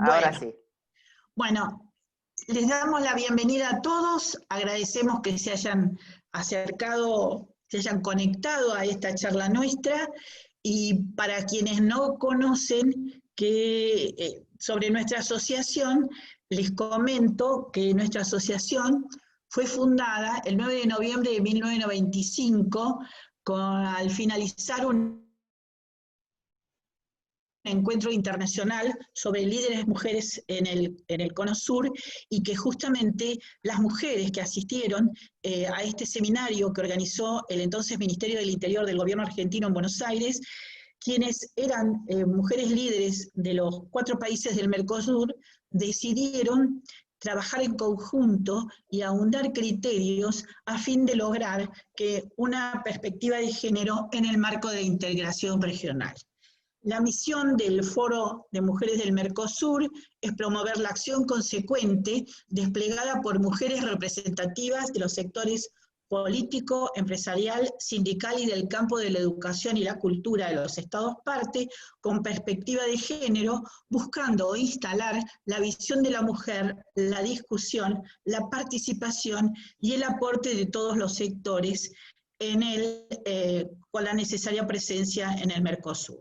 Ahora sí. Bueno, les damos la bienvenida a todos, agradecemos que se hayan acercado, se hayan conectado a esta charla nuestra, y para quienes no conocen sobre nuestra asociación, les comento que nuestra asociación fue fundada el 9 de noviembre de 1995 al finalizar un encuentro internacional sobre líderes mujeres en el Cono Sur, y que justamente las mujeres que asistieron a este seminario que organizó el entonces Ministerio del Interior del Gobierno argentino en Buenos Aires, quienes eran mujeres líderes de los 4 países del Mercosur, decidieron trabajar en conjunto y ahondar criterios a fin de lograr una perspectiva de género en el marco de integración regional. La misión del Foro de Mujeres del Mercosur es promover la acción consecuente desplegada por mujeres representativas de los sectores político, empresarial, sindical y del campo de la educación y la cultura de los Estados parte, con perspectiva de género, buscando instalar la visión de la mujer, la discusión, la participación y el aporte de todos los sectores con la necesaria presencia en el Mercosur.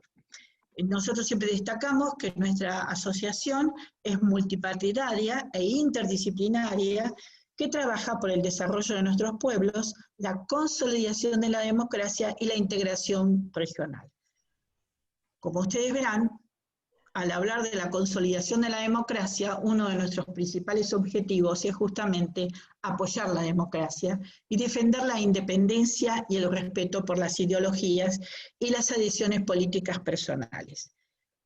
Nosotros siempre destacamos que nuestra asociación es multipartidaria e interdisciplinaria, que trabaja por el desarrollo de nuestros pueblos, la consolidación de la democracia y la integración regional. Como ustedes verán, al hablar de la consolidación de la democracia, uno de nuestros principales objetivos es justamente apoyar la democracia y defender la independencia y el respeto por las ideologías y las adhesiones políticas personales.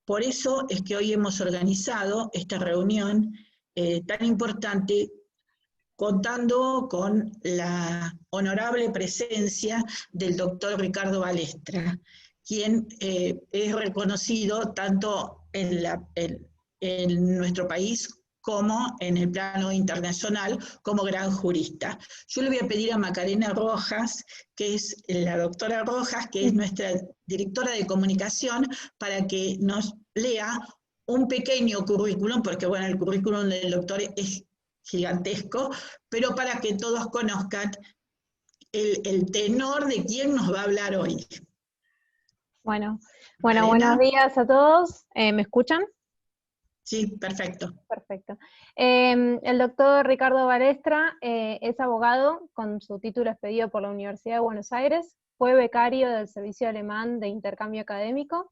Por eso es que hoy hemos organizado esta reunión tan importante, contando con la honorable presencia del doctor Ricardo Balestra, quien es reconocido tanto en nuestro país como en el plano internacional como gran jurista. Yo le voy a pedir a Macarena Rojas, que es la doctora Rojas, que es nuestra directora de comunicación, para que nos lea un pequeño currículum, porque bueno, el currículum del doctor es gigantesco, pero para que todos conozcan el tenor de quién nos va a hablar hoy. Bueno, buenos días a todos. ¿Me escuchan? Sí, perfecto. Perfecto. El doctor Ricardo Balestra es abogado con su título expedido por la Universidad de Buenos Aires, fue becario del Servicio Alemán de Intercambio Académico,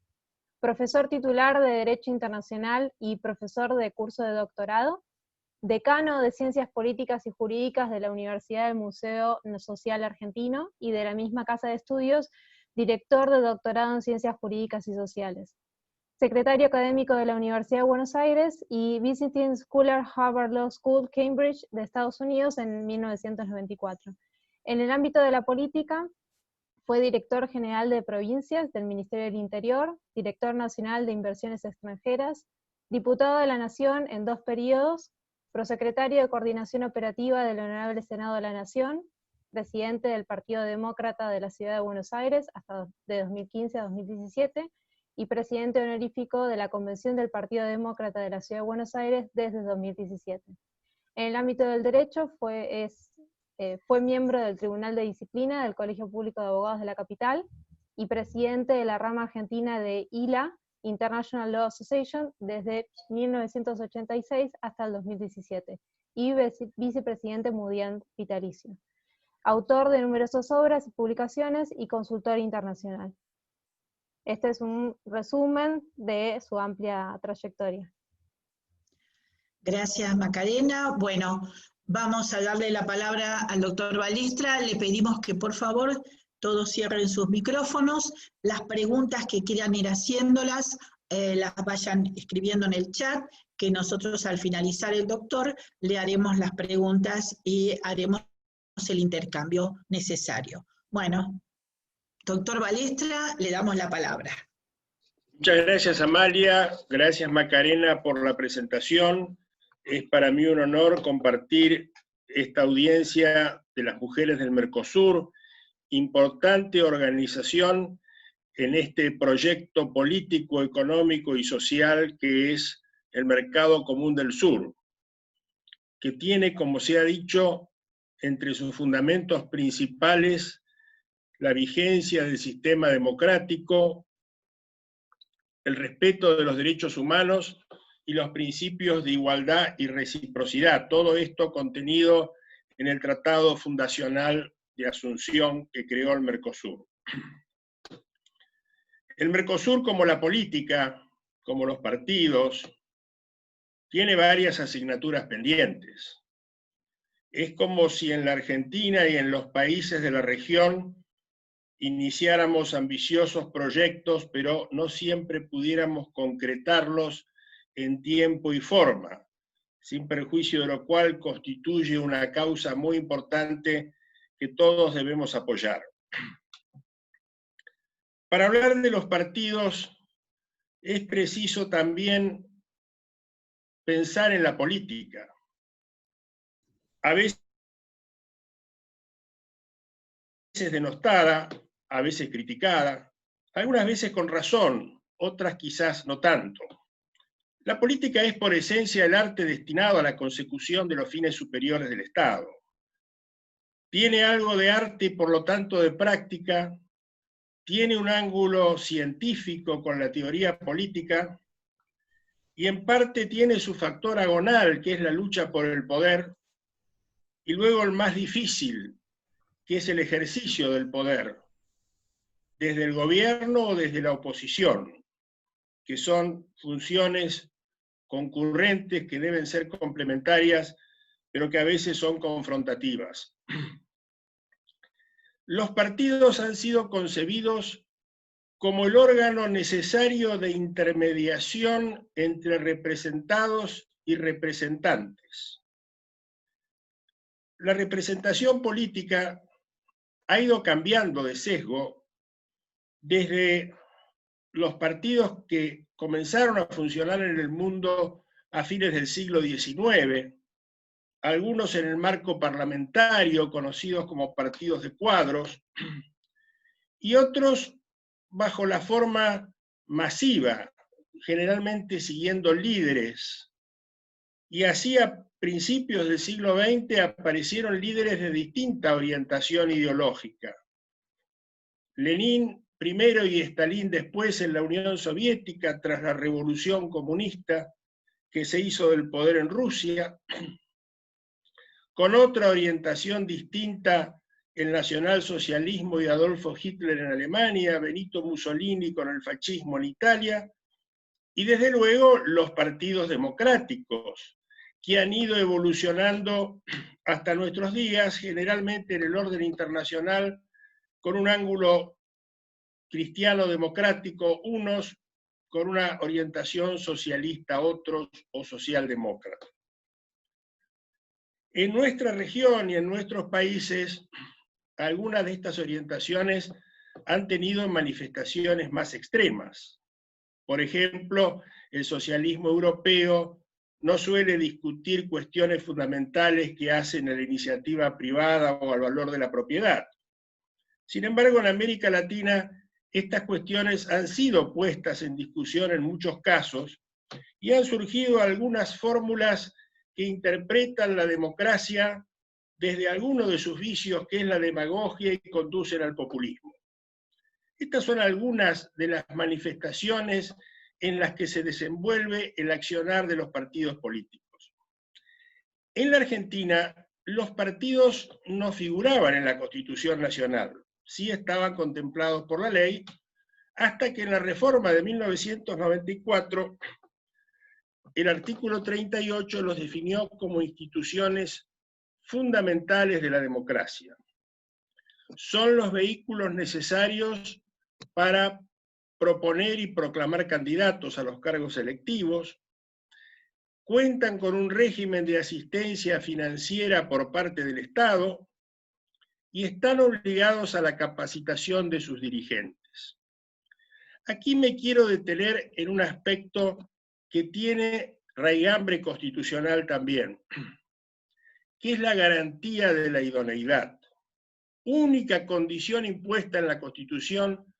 profesor titular de Derecho Internacional y profesor de curso de doctorado, decano de Ciencias Políticas y Jurídicas de la Universidad del Museo Social Argentino y de la misma Casa de Estudios, director de doctorado en Ciencias Jurídicas y Sociales, secretario académico de la Universidad de Buenos Aires y Visiting Scholar Harvard Law School, Cambridge, de Estados Unidos en 1994. En el ámbito de la política, fue director general de provincias del Ministerio del Interior, director nacional de inversiones extranjeras, diputado de la Nación en 2 periodos, prosecretario de Coordinación Operativa del Honorable Senado de la Nación, presidente del Partido Demócrata de la Ciudad de Buenos Aires hasta de 2015 a 2017, y presidente honorífico de la Convención del Partido Demócrata de la Ciudad de Buenos Aires desde 2017. En el ámbito del derecho fue miembro del Tribunal de Disciplina del Colegio Público de Abogados de la Capital, y presidente de la rama argentina de ILA, International Law Association, desde 1986 hasta el 2017, y vicepresidente mundial vitalicio. Autor de numerosas obras y publicaciones y consultor internacional. Este es un resumen de su amplia trayectoria. Gracias, Macarena. Bueno, vamos a darle la palabra al doctor Balestra. Le pedimos que por favor todos cierren sus micrófonos. Las preguntas que quieran ir haciéndolas, las vayan escribiendo en el chat, que nosotros al finalizar el doctor le haremos las preguntas y haremos el intercambio necesario. Bueno, doctor Balestra, le damos la palabra. Muchas gracias, Amalia. Gracias, Macarena, por la presentación. Es para mí un honor compartir esta audiencia de las mujeres del Mercosur, importante organización en este proyecto político, económico y social que es el Mercado Común del Sur, que tiene, como se ha dicho, entre sus fundamentos principales la vigencia del sistema democrático, el respeto de los derechos humanos y los principios de igualdad y reciprocidad. Todo esto contenido en el Tratado Fundacional de Asunción que creó el Mercosur. El Mercosur, como la política, como los partidos, tiene varias asignaturas pendientes. Es como si en la Argentina y en los países de la región iniciáramos ambiciosos proyectos, pero no siempre pudiéramos concretarlos en tiempo y forma, sin perjuicio de lo cual constituye una causa muy importante que todos debemos apoyar. Para hablar de los partidos, es preciso también pensar en la política. A veces denostada, a veces criticada, algunas veces con razón, otras quizás no tanto. La política es por esencia el arte destinado a la consecución de los fines superiores del Estado. Tiene algo de arte y por lo tanto de práctica, tiene un ángulo científico con la teoría política y en parte tiene su factor agonal, que es la lucha por el poder, y luego el más difícil, que es el ejercicio del poder, desde el gobierno o desde la oposición, que son funciones concurrentes que deben ser complementarias, pero que a veces son confrontativas. Los partidos han sido concebidos como el órgano necesario de intermediación entre representados y representantes. La representación política ha ido cambiando de sesgo desde los partidos que comenzaron a funcionar en el mundo a fines del siglo XIX, algunos en el marco parlamentario, conocidos como partidos de cuadros, y otros bajo la forma masiva, generalmente siguiendo líderes. Y así a principios del siglo XX aparecieron líderes de distinta orientación ideológica. Lenin primero y Stalin después en la Unión Soviética, tras la revolución comunista que se hizo del poder en Rusia, con otra orientación distinta el nacionalsocialismo y Adolfo Hitler en Alemania, Benito Mussolini con el fascismo en Italia, y desde luego los partidos democráticos, que han ido evolucionando hasta nuestros días, generalmente en el orden internacional, con un ángulo cristiano-democrático, unos con una orientación socialista, otros o socialdemócrata. En nuestra región y en nuestros países, algunas de estas orientaciones han tenido manifestaciones más extremas. Por ejemplo, el socialismo europeo no suele discutir cuestiones fundamentales que hacen a la iniciativa privada o al valor de la propiedad. Sin embargo, en América Latina, estas cuestiones han sido puestas en discusión en muchos casos y han surgido algunas fórmulas que interpretan la democracia desde alguno de sus vicios, que es la demagogia, y conducen al populismo. Estas son algunas de las manifestaciones en las que se desenvuelve el accionar de los partidos políticos. En la Argentina, los partidos no figuraban en la Constitución Nacional, sí estaban contemplados por la ley, hasta que en la reforma de 1994, el artículo 38 los definió como instituciones fundamentales de la democracia. Son los vehículos necesarios para proponer y proclamar candidatos a los cargos electivos, cuentan con un régimen de asistencia financiera por parte del Estado y están obligados a la capacitación de sus dirigentes. Aquí me quiero detener en un aspecto que tiene raigambre constitucional también, que es la garantía de la idoneidad, única condición impuesta en la Constitución,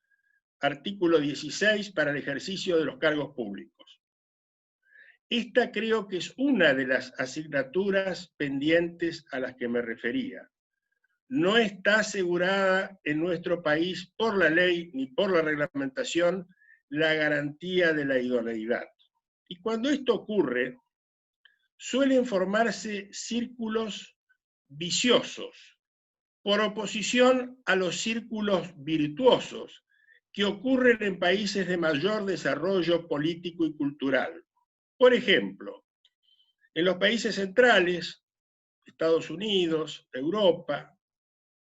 artículo 16, para el ejercicio de los cargos públicos. Esta creo que es una de las asignaturas pendientes a las que me refería. No está asegurada en nuestro país por la ley ni por la reglamentación la garantía de la idoneidad. Y cuando esto ocurre, suelen formarse círculos viciosos, por oposición a los círculos virtuosos que ocurren en países de mayor desarrollo político y cultural. Por ejemplo, en los países centrales, Estados Unidos, Europa,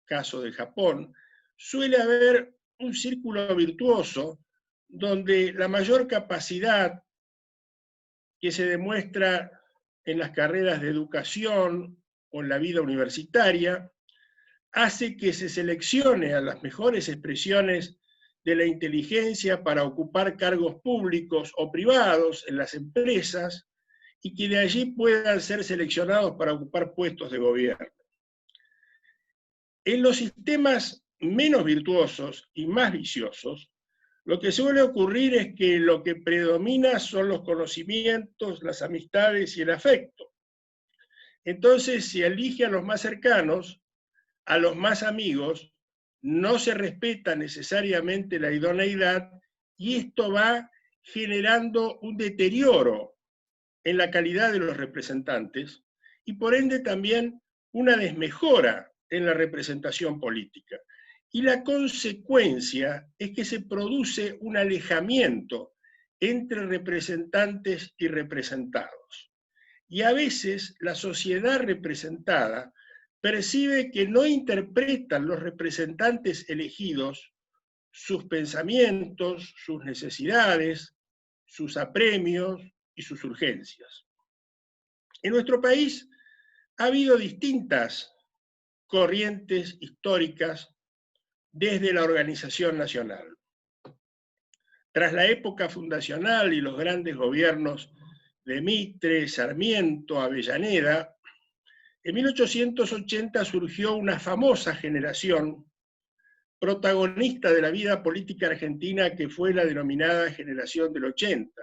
caso de Japón, suele haber un círculo virtuoso donde la mayor capacidad que se demuestra en las carreras de educación o en la vida universitaria hace que se seleccione a las mejores expresiones de la inteligencia para ocupar cargos públicos o privados en las empresas y que de allí puedan ser seleccionados para ocupar puestos de gobierno. En los sistemas menos virtuosos y más viciosos, lo que suele ocurrir es que lo que predomina son los conocimientos, las amistades y el afecto. Entonces se elige a los más cercanos, a los más amigos, no se respeta necesariamente la idoneidad y esto va generando un deterioro en la calidad de los representantes y por ende también una desmejora en la representación política. Y la consecuencia es que se produce un alejamiento entre representantes y representados. Y a veces la sociedad representada percibe que no interpretan los representantes elegidos sus pensamientos, sus necesidades, sus apremios y sus urgencias. En nuestro país ha habido distintas corrientes históricas desde la organización nacional. Tras la época fundacional y los grandes gobiernos de Mitre, Sarmiento, Avellaneda, en 1880 surgió una famosa generación protagonista de la vida política argentina que fue la denominada generación del 80,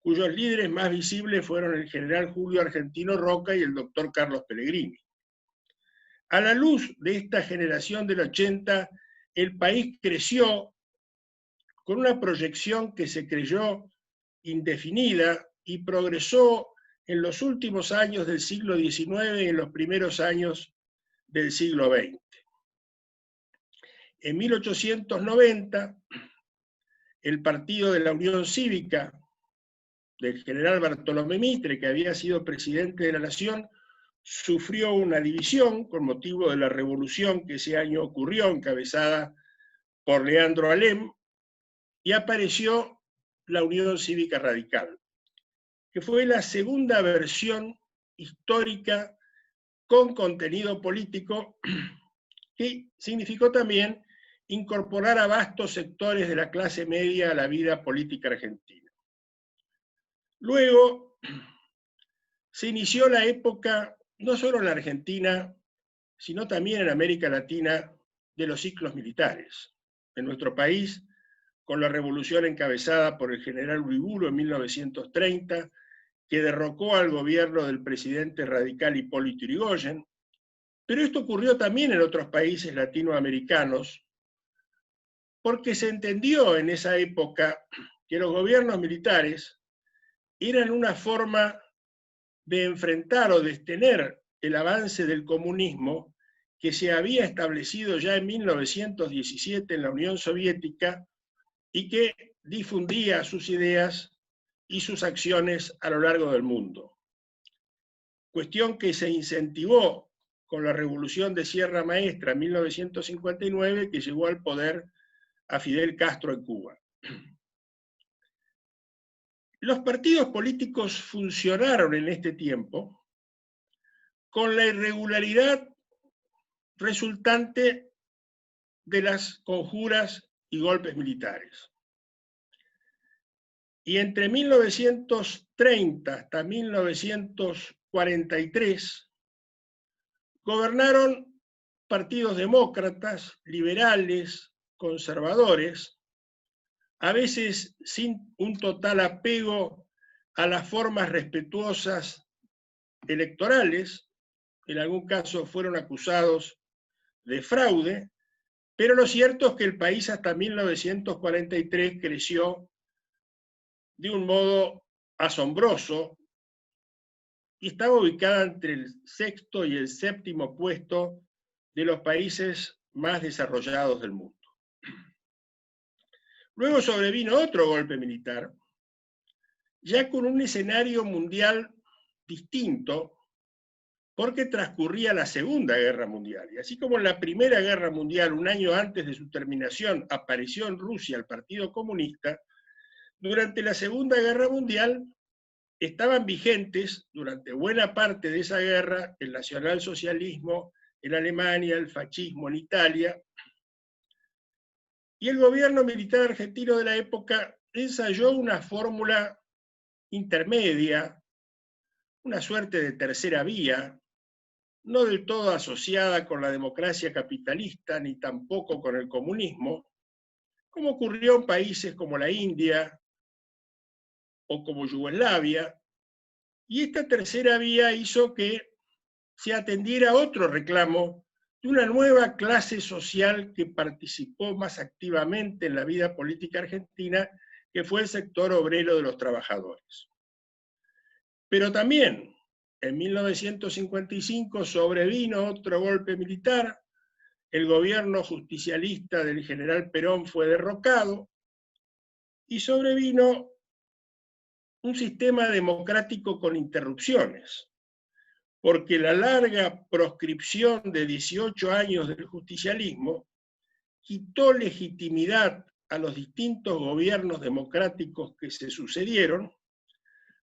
cuyos líderes más visibles fueron el general Julio Argentino Roca y el doctor Carlos Pellegrini. A la luz de esta generación del 80, el país creció con una proyección que se creyó indefinida y progresó en los últimos años del siglo XIX y en los primeros años del siglo XX. En 1890, el Partido de la Unión Cívica del general Bartolomé Mitre, que había sido presidente de la Nación, sufrió una división con motivo de la revolución que ese año ocurrió, encabezada por Leandro Alem, y apareció la Unión Cívica Radical, que fue la segunda versión histórica con contenido político que significó también incorporar a vastos sectores de la clase media a la vida política argentina. Luego se inició la época, no solo en la Argentina, sino también en América Latina, de los ciclos militares. En nuestro país, con la revolución encabezada por el general Uriburu en 1930, que derrocó al gobierno del presidente radical Hipólito Yrigoyen, pero esto ocurrió también en otros países latinoamericanos, porque se entendió en esa época que los gobiernos militares eran una forma de enfrentar o detener el avance del comunismo que se había establecido ya en 1917 en la Unión Soviética y que difundía sus ideas y sus acciones a lo largo del mundo. Cuestión que se incentivó con la Revolución de Sierra Maestra en 1959, que llevó al poder a Fidel Castro en Cuba. Los partidos políticos funcionaron en este tiempo con la irregularidad resultante de las conjuras y golpes militares. Y entre 1930 hasta 1943 gobernaron partidos demócratas, liberales, conservadores, a veces sin un total apego a las formas respetuosas electorales, en algún caso fueron acusados de fraude, pero lo cierto es que el país hasta 1943 creció de un modo asombroso y estaba ubicada entre el sexto y el séptimo puesto de los países más desarrollados del mundo. Luego sobrevino otro golpe militar, ya con un escenario mundial distinto, porque transcurría la Segunda Guerra Mundial. Y así como en la Primera Guerra Mundial, un año antes de su terminación, apareció en Rusia el Partido Comunista, durante la Segunda Guerra Mundial estaban vigentes, durante buena parte de esa guerra, el nacionalsocialismo en Alemania, el fascismo en Italia, y el gobierno militar argentino de la época ensayó una fórmula intermedia, una suerte de tercera vía, no del todo asociada con la democracia capitalista ni tampoco con el comunismo, como ocurrió en países como la India o como Yugoslavia, y esta tercera vía hizo que se atendiera a otro reclamo de una nueva clase social que participó más activamente en la vida política argentina, que fue el sector obrero de los trabajadores. Pero también en 1955 sobrevino otro golpe militar, el gobierno justicialista del general Perón fue derrocado y sobrevino un sistema democrático con interrupciones, porque la larga proscripción de 18 años del justicialismo quitó legitimidad a los distintos gobiernos democráticos que se sucedieron,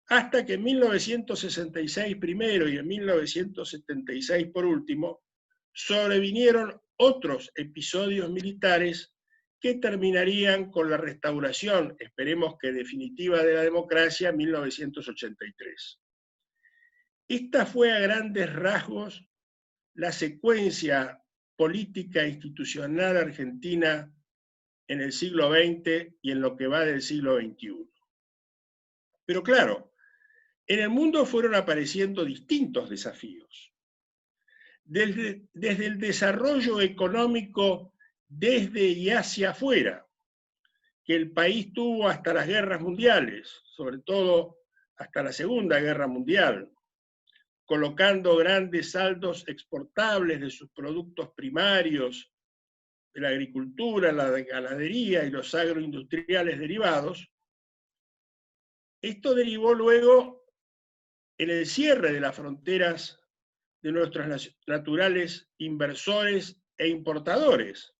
hasta que en 1966 primero y en 1976 por último, sobrevinieron otros episodios militares que terminarían con la restauración, esperemos que definitiva, de la democracia en 1983. Esta fue a grandes rasgos la secuencia política e institucional argentina en el siglo XX y en lo que va del siglo XXI. Pero claro, en el mundo fueron apareciendo distintos desafíos. Desde el desarrollo económico desde y hacia afuera, que el país tuvo hasta las guerras mundiales, sobre todo hasta la Segunda Guerra Mundial, colocando grandes saldos exportables de sus productos primarios, de la agricultura, la ganadería y los agroindustriales derivados. Esto derivó luego en el cierre de las fronteras de nuestros naturales inversores e importadores,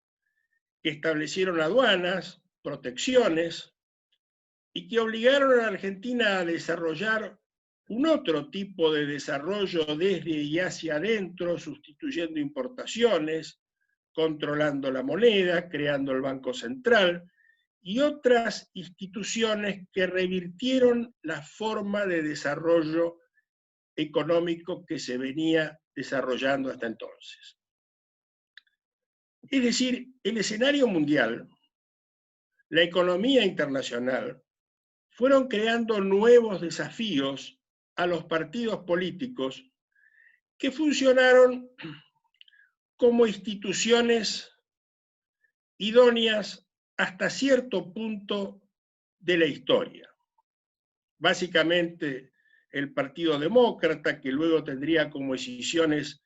que establecieron aduanas, protecciones, y que obligaron a la Argentina a desarrollar un otro tipo de desarrollo desde y hacia adentro, sustituyendo importaciones, controlando la moneda, creando el Banco Central, y otras instituciones que revirtieron la forma de desarrollo económico que se venía desarrollando hasta entonces. Es decir, el escenario mundial, la economía internacional, fueron creando nuevos desafíos a los partidos políticos que funcionaron como instituciones idóneas hasta cierto punto de la historia. Básicamente, el Partido Demócrata, que luego tendría como escisiones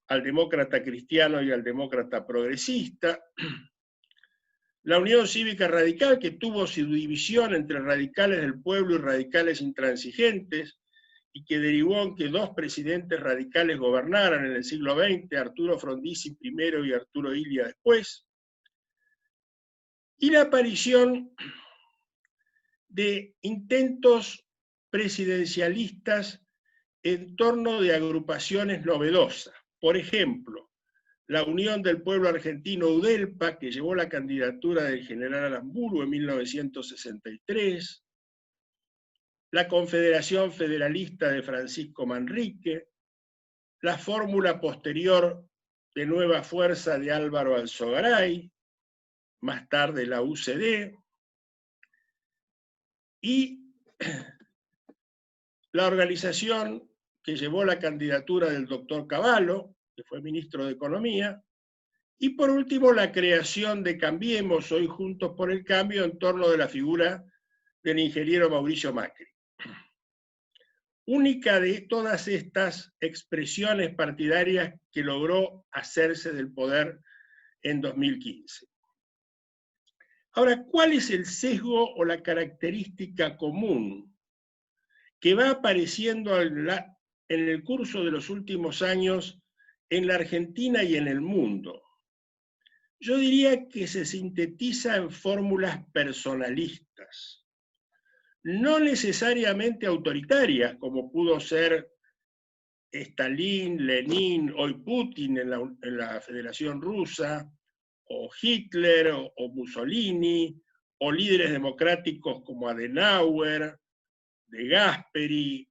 al demócrata cristiano y al demócrata progresista, la Unión Cívica Radical, que tuvo su división entre radicales del pueblo y radicales intransigentes, y que derivó en que dos presidentes radicales gobernaran en el siglo XX, Arturo Frondizi primero y Arturo Illia después, y la aparición de intentos presidencialistas en torno de agrupaciones novedosas. Por ejemplo, la Unión del Pueblo Argentino UDELPA, que llevó la candidatura del general Aramburu en 1963, la Confederación Federalista de Francisco Manrique, la fórmula posterior de Nueva Fuerza de Álvaro Alzogaray, más tarde la UCD, y la organización que llevó la candidatura del doctor Cavallo, que fue ministro de Economía, y por último la creación de Cambiemos, hoy Juntos por el Cambio, en torno de la figura del ingeniero Mauricio Macri. Única de todas estas expresiones partidarias que logró hacerse del poder en 2015. Ahora, ¿cuál es el sesgo o la característica común que va apareciendo en el curso de los últimos años en la Argentina y en el mundo? Yo diría que se sintetiza en fórmulas personalistas, no necesariamente autoritarias, como pudo ser Stalin, Lenin, hoy Putin en la Federación Rusa, o Hitler, o Mussolini, o líderes democráticos como Adenauer, De Gasperi,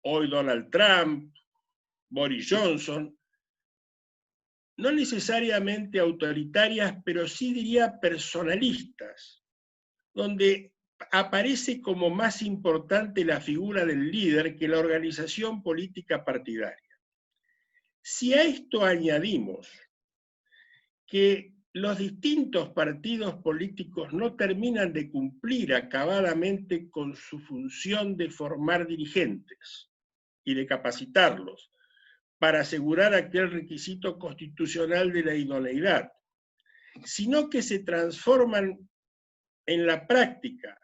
hoy Donald Trump, Boris Johnson, no necesariamente autoritarias, pero sí diría personalistas, donde aparece como más importante la figura del líder que la organización política partidaria. Si a esto añadimos que los distintos partidos políticos no terminan de cumplir acabadamente con su función de formar dirigentes y de capacitarlos para asegurar aquel requisito constitucional de la idoneidad, sino que se transforman en la práctica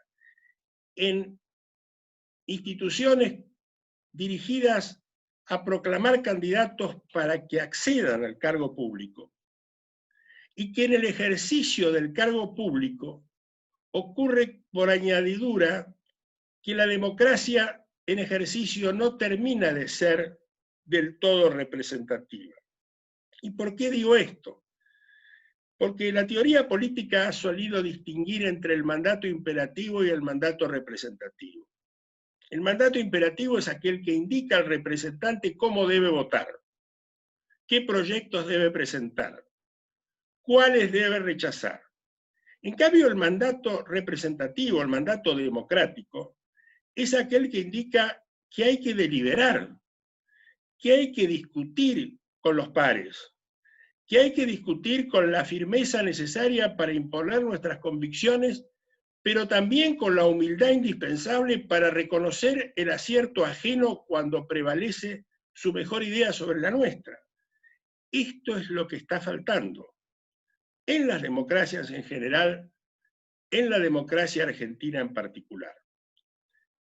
en instituciones dirigidas a proclamar candidatos para que accedan al cargo público, y que en el ejercicio del cargo público ocurre por añadidura que la democracia en ejercicio no termina de ser del todo representativa. ¿Y por qué digo esto? Porque la teoría política ha solido distinguir entre el mandato imperativo y el mandato representativo. El mandato imperativo es aquel que indica al representante cómo debe votar, qué proyectos debe presentar, cuáles debe rechazar. En cambio, el mandato representativo, el mandato democrático, es aquel que indica que hay que deliberar, que hay que discutir con los pares, que hay que discutir con la firmeza necesaria para imponer nuestras convicciones, pero también con la humildad indispensable para reconocer el acierto ajeno cuando prevalece su mejor idea sobre la nuestra. Esto es lo que está faltando en las democracias en general, en la democracia argentina en particular.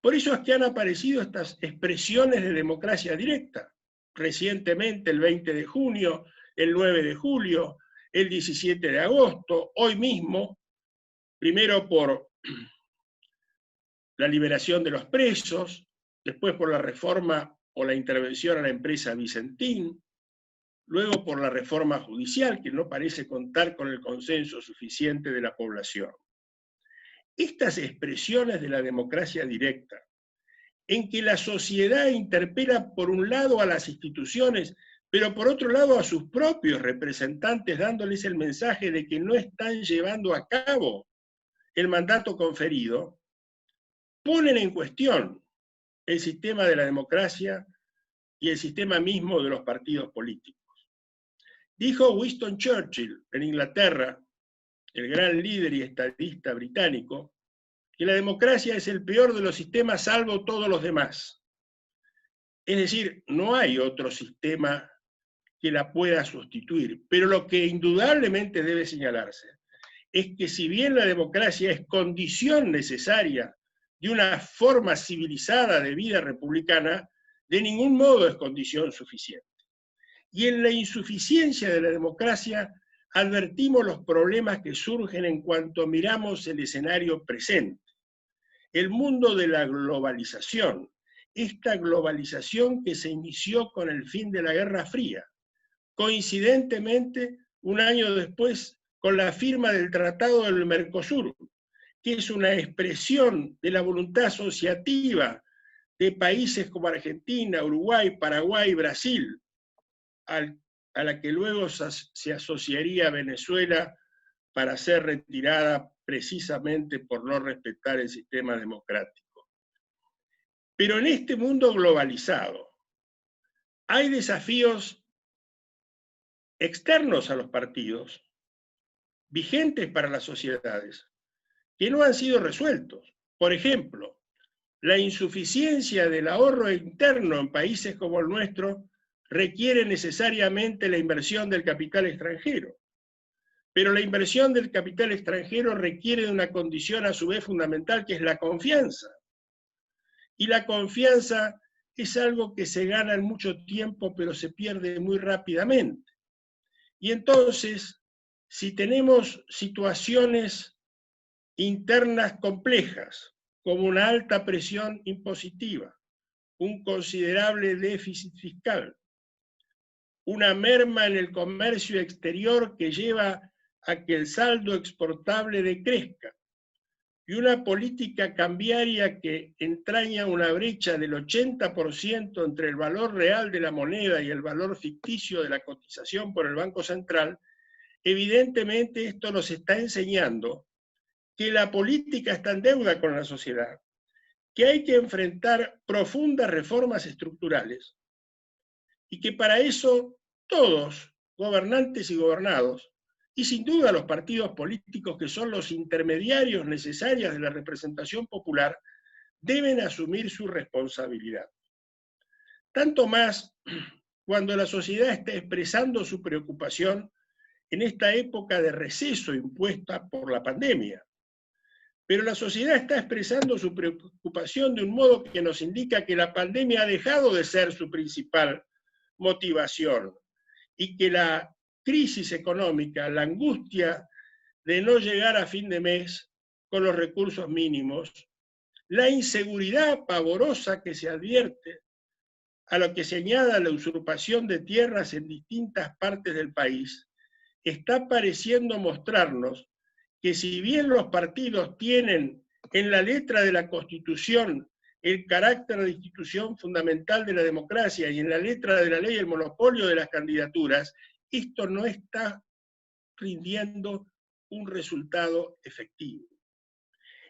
Por eso es que han aparecido estas expresiones de democracia directa. Recientemente, el 20 de junio, el 9 de julio, el 17 de agosto, hoy mismo, primero por la liberación de los presos, después por la reforma o la intervención a la empresa Vicentín, luego por la reforma judicial, que no parece contar con el consenso suficiente de la población. Estas expresiones de la democracia directa, en que la sociedad interpela por un lado a las instituciones, pero por otro lado a sus propios representantes, dándoles el mensaje de que no están llevando a cabo el mandato conferido, ponen en cuestión el sistema de la democracia y el sistema mismo de los partidos políticos. Dijo Winston Churchill en Inglaterra, el gran líder y estadista británico, que la democracia es el peor de los sistemas salvo todos los demás. Es decir, no hay otro sistema que la pueda sustituir, pero lo que indudablemente debe señalarse es que si bien la democracia es condición necesaria de una forma civilizada de vida republicana, de ningún modo es condición suficiente. Y en la insuficiencia de la democracia advertimos los problemas que surgen en cuanto miramos el escenario presente. El mundo de la globalización, esta globalización que se inició con el fin de la Guerra Fría, coincidentemente un año después con la firma del Tratado del Mercosur, que es una expresión de la voluntad asociativa de países como Argentina, Uruguay, Paraguay, Brasil, a la que luego se asociaría Venezuela para ser retirada precisamente por no respetar el sistema democrático. Pero en este mundo globalizado hay desafíos externos a los partidos, vigentes para las sociedades, que no han sido resueltos. Por ejemplo, la insuficiencia del ahorro interno en países como el nuestro requiere necesariamente la inversión del capital extranjero. Pero la inversión del capital extranjero requiere de una condición a su vez fundamental, que es la confianza. Y la confianza es algo que se gana en mucho tiempo, pero se pierde muy rápidamente. Y entonces, si tenemos situaciones internas complejas, como una alta presión impositiva, un considerable déficit fiscal, una merma en el comercio exterior que lleva a que el saldo exportable decrezca, y una política cambiaria que entraña una brecha del 80% entre el valor real de la moneda y el valor ficticio de la cotización por el Banco Central, evidentemente esto nos está enseñando que la política está en deuda con la sociedad, que hay que enfrentar profundas reformas estructurales y que para eso todos, gobernantes y gobernados, y sin duda los partidos políticos que son los intermediarios necesarios de la representación popular, deben asumir su responsabilidad. Tanto más cuando la sociedad está expresando su preocupación en esta época de receso impuesta por la pandemia. Pero la sociedad está expresando su preocupación de un modo que nos indica que la pandemia ha dejado de ser su principal motivación y que la crisis económica, la angustia de no llegar a fin de mes con los recursos mínimos, la inseguridad pavorosa que se advierte, a lo que se añada la usurpación de tierras en distintas partes del país, está pareciendo mostrarnos que si bien los partidos tienen en la letra de la Constitución el carácter de institución fundamental de la democracia y en la letra de la ley el monopolio de las candidaturas, esto no está rindiendo un resultado efectivo.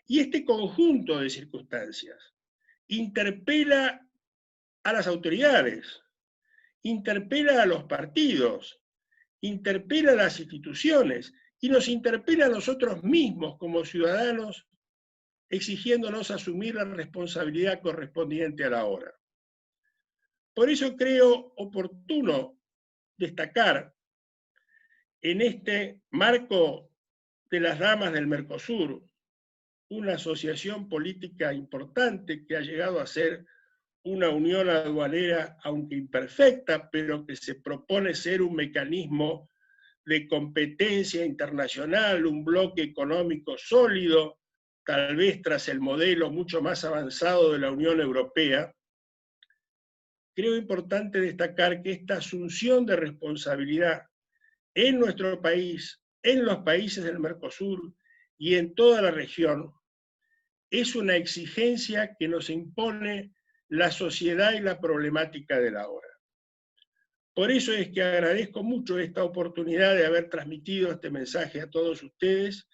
Y este conjunto de circunstancias interpela a las autoridades, interpela a los partidos, interpela a las instituciones y nos interpela a nosotros mismos como ciudadanos, exigiéndonos asumir la responsabilidad correspondiente a la hora. Por eso creo oportuno destacar en este marco de las damas del Mercosur, una asociación política importante que ha llegado a ser una unión aduanera, aunque imperfecta, pero que se propone ser un mecanismo de competencia internacional, un bloque económico sólido, tal vez tras el modelo mucho más avanzado de la Unión Europea. Creo importante destacar que esta asunción de responsabilidad en nuestro país, en los países del Mercosur y en toda la región, es una exigencia que nos impone la sociedad y la problemática de la hora. Por eso es que agradezco mucho esta oportunidad de haber transmitido este mensaje a todos ustedes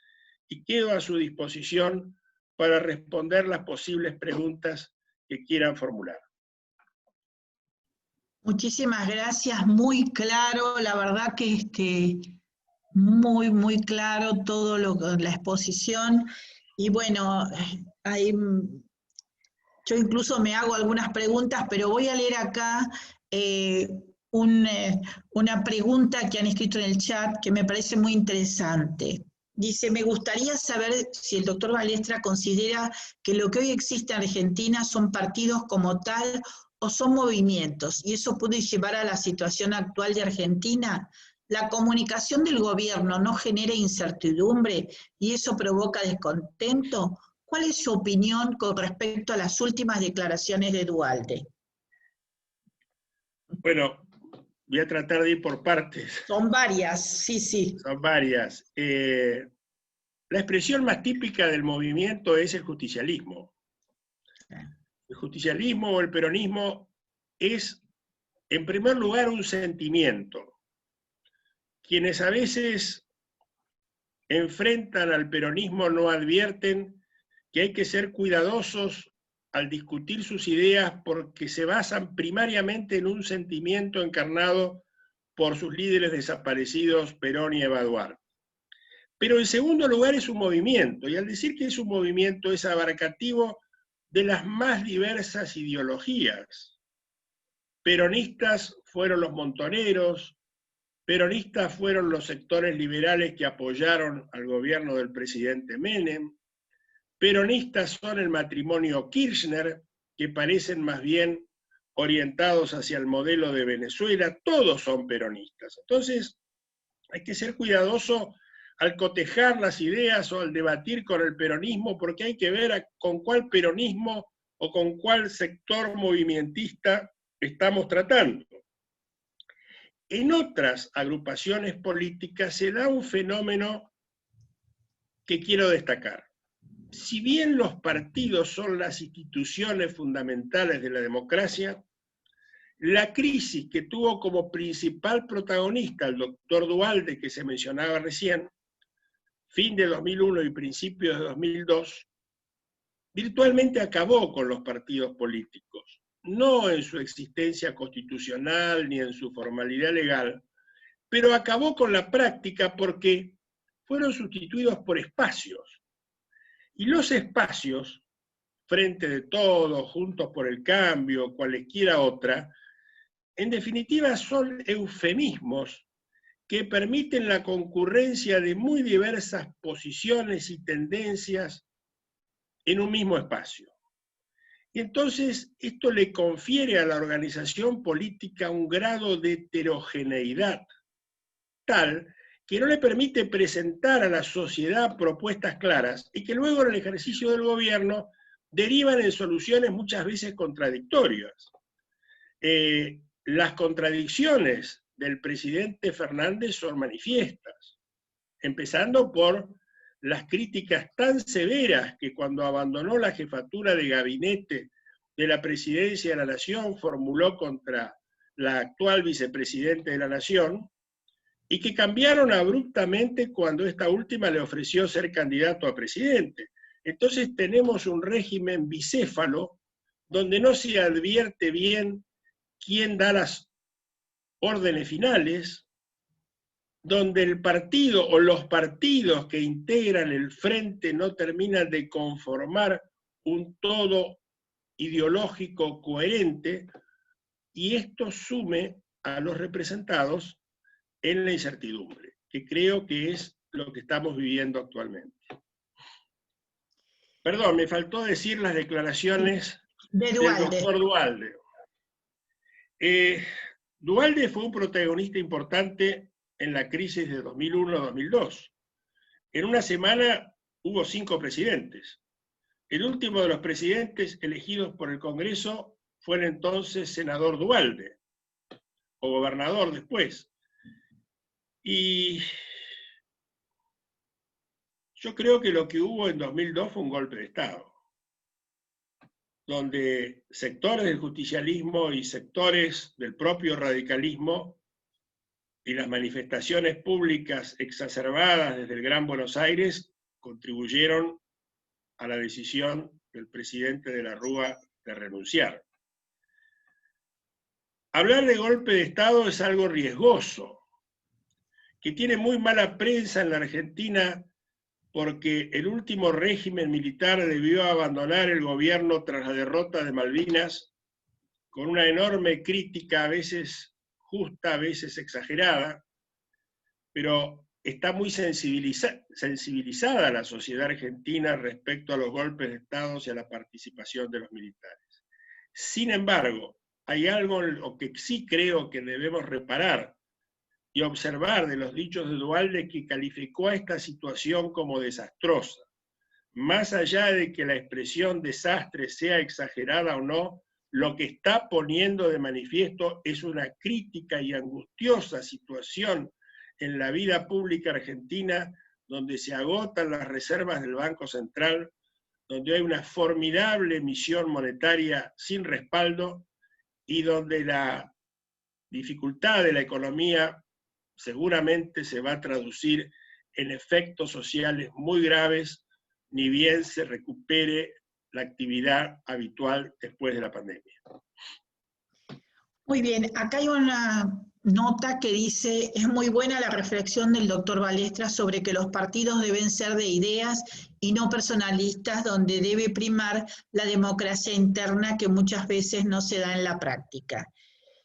y quedo a su disposición para responder las posibles preguntas que quieran formular. Muchísimas gracias, muy claro, la verdad que muy claro todo la exposición. Y bueno, yo incluso me hago algunas preguntas, pero voy a leer acá una pregunta que han escrito en el chat que me parece muy interesante. Dice, me gustaría saber si el doctor Balestra considera que lo que hoy existe en Argentina son partidos como tal o son movimientos, y eso puede llevar a la situación actual de Argentina. La comunicación del gobierno no genera incertidumbre y eso provoca descontento. ¿Cuál es su opinión con respecto a las últimas declaraciones de Duhalde? Bueno, voy a tratar de ir por partes. Son varias, sí. Son varias. La expresión más típica del movimiento es el justicialismo. El justicialismo o el peronismo es, en primer lugar, un sentimiento. Quienes a veces enfrentan al peronismo no advierten que hay que ser cuidadosos al discutir sus ideas porque se basan primariamente en un sentimiento encarnado por sus líderes desaparecidos Perón y Eva Duarte. Pero en segundo lugar es un movimiento, y al decir que es un movimiento es abarcativo de las más diversas ideologías. Peronistas fueron los montoneros, peronistas fueron los sectores liberales que apoyaron al gobierno del presidente Menem, peronistas son el matrimonio Kirchner, que parecen más bien orientados hacia el modelo de Venezuela, todos son peronistas. Entonces, hay que ser cuidadoso al cotejar las ideas o al debatir con el peronismo, porque hay que ver con cuál peronismo o con cuál sector movimentista estamos tratando. En otras agrupaciones políticas se da un fenómeno que quiero destacar. Si bien los partidos son las instituciones fundamentales de la democracia, la crisis que tuvo como principal protagonista el doctor Duhalde, que se mencionaba recién, fin de 2001 y principios de 2002, virtualmente acabó con los partidos políticos, no en su existencia constitucional ni en su formalidad legal, pero acabó con la práctica porque fueron sustituidos por espacios. Y los espacios, Frente de Todos, Juntos por el Cambio, cualesquiera otra, en definitiva son eufemismos que permiten la concurrencia de muy diversas posiciones y tendencias en un mismo espacio. Y entonces esto le confiere a la organización política un grado de heterogeneidad tal que no le permite presentar a la sociedad propuestas claras y que luego en el ejercicio del gobierno derivan en soluciones muchas veces contradictorias. Las contradicciones del presidente Fernández son manifiestas, empezando por las críticas tan severas que cuando abandonó la jefatura de gabinete de la Presidencia de la Nación formuló contra la actual vicepresidente de la Nación, y que cambiaron abruptamente cuando esta última le ofreció ser candidato a presidente. Entonces tenemos un régimen bicéfalo donde no se advierte bien quién da las órdenes finales, donde el partido o los partidos que integran el frente no terminan de conformar un todo ideológico coherente, y esto sume a los representados en la incertidumbre, que creo que es lo que estamos viviendo actualmente. Perdón, me faltó decir las declaraciones del doctor Duhalde. Duhalde fue un protagonista importante en la crisis de 2001-2002. En una semana hubo 5 presidentes. El último de los presidentes elegidos por el Congreso fue el entonces senador Duhalde, o gobernador después. Y yo creo que lo que hubo en 2002 fue un golpe de Estado, donde sectores del justicialismo y sectores del propio radicalismo y las manifestaciones públicas exacerbadas desde el Gran Buenos Aires contribuyeron a la decisión del presidente de la Rúa de renunciar. Hablar de golpe de Estado es algo riesgoso, que tiene muy mala prensa en la Argentina porque el último régimen militar debió abandonar el gobierno tras la derrota de Malvinas con una enorme crítica, a veces justa, a veces exagerada, pero está muy sensibilizada la sociedad argentina respecto a los golpes de Estado y a la participación de los militares. Sin embargo, hay algo en lo que sí creo que debemos reparar y observar de los dichos de Duhalde, que calificó a esta situación como desastrosa. Más allá de que la expresión desastre sea exagerada o no, lo que está poniendo de manifiesto es una crítica y angustiosa situación en la vida pública argentina, donde se agotan las reservas del Banco Central, donde hay una formidable emisión monetaria sin respaldo y donde la dificultad de la economía seguramente se va a traducir en efectos sociales muy graves, ni bien se recupere la actividad habitual después de la pandemia. Muy bien, acá hay una nota que dice, es muy buena la reflexión del doctor Balestra sobre que los partidos deben ser de ideas y no personalistas, donde debe primar la democracia interna que muchas veces no se da en la práctica.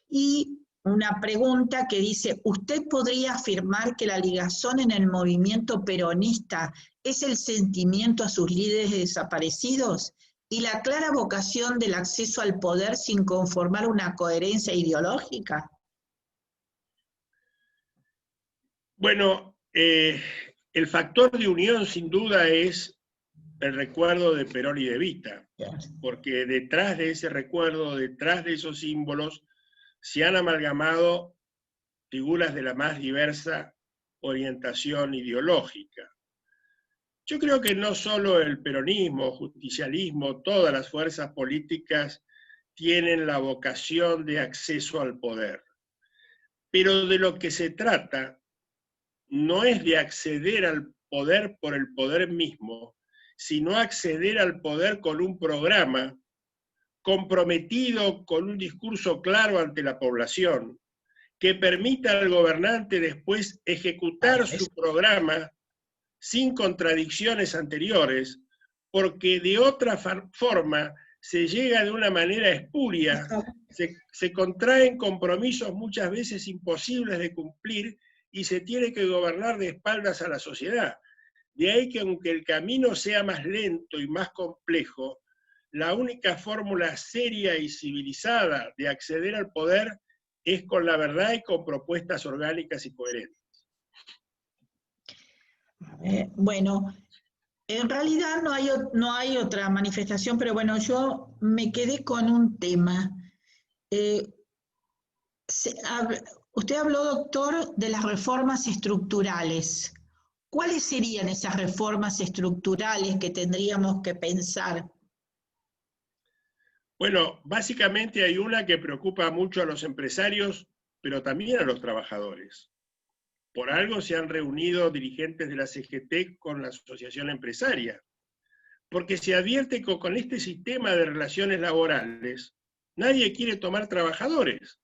Y una pregunta que dice, ¿usted podría afirmar que la ligazón en el movimiento peronista es el sentimiento a sus líderes desaparecidos y la clara vocación del acceso al poder sin conformar una coherencia ideológica? Bueno, el factor de unión sin duda es el recuerdo de Perón y de Evita, porque detrás de ese recuerdo, detrás de esos símbolos, se han amalgamado figuras de la más diversa orientación ideológica. Yo creo que no solo el peronismo, justicialismo, todas las fuerzas políticas tienen la vocación de acceso al poder. Pero de lo que se trata no es de acceder al poder por el poder mismo, sino acceder al poder con un programa comprometido con un discurso claro ante la población, que permita al gobernante después ejecutar su programa sin contradicciones anteriores, porque de otra forma se llega de una manera espuria, se contraen compromisos muchas veces imposibles de cumplir y se tiene que gobernar de espaldas a la sociedad. De ahí que aunque el camino sea más lento y más complejo, la única fórmula seria y civilizada de acceder al poder es con la verdad y con propuestas orgánicas y coherentes. Bueno, en realidad no hay otra manifestación, pero bueno, yo me quedé con un tema. Usted habló, doctor, de las reformas estructurales. ¿Cuáles serían esas reformas estructurales que tendríamos que pensar? Bueno, básicamente hay una que preocupa mucho a los empresarios, pero también a los trabajadores. Por algo se han reunido dirigentes de la CGT con la asociación empresaria, porque se advierte que con este sistema de relaciones laborales nadie quiere tomar trabajadores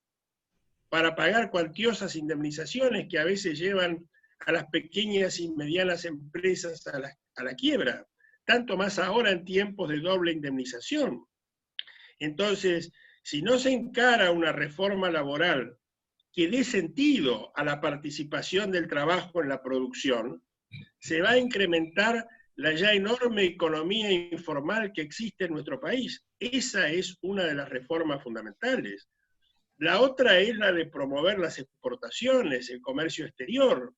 para pagar cuantiosas indemnizaciones que a veces llevan a las pequeñas y medianas empresas a la quiebra, tanto más ahora en tiempos de doble indemnización. Entonces, si no se encara una reforma laboral que dé sentido a la participación del trabajo en la producción, se va a incrementar la ya enorme economía informal que existe en nuestro país. Esa es una de las reformas fundamentales. La otra es la de promover las exportaciones, el comercio exterior.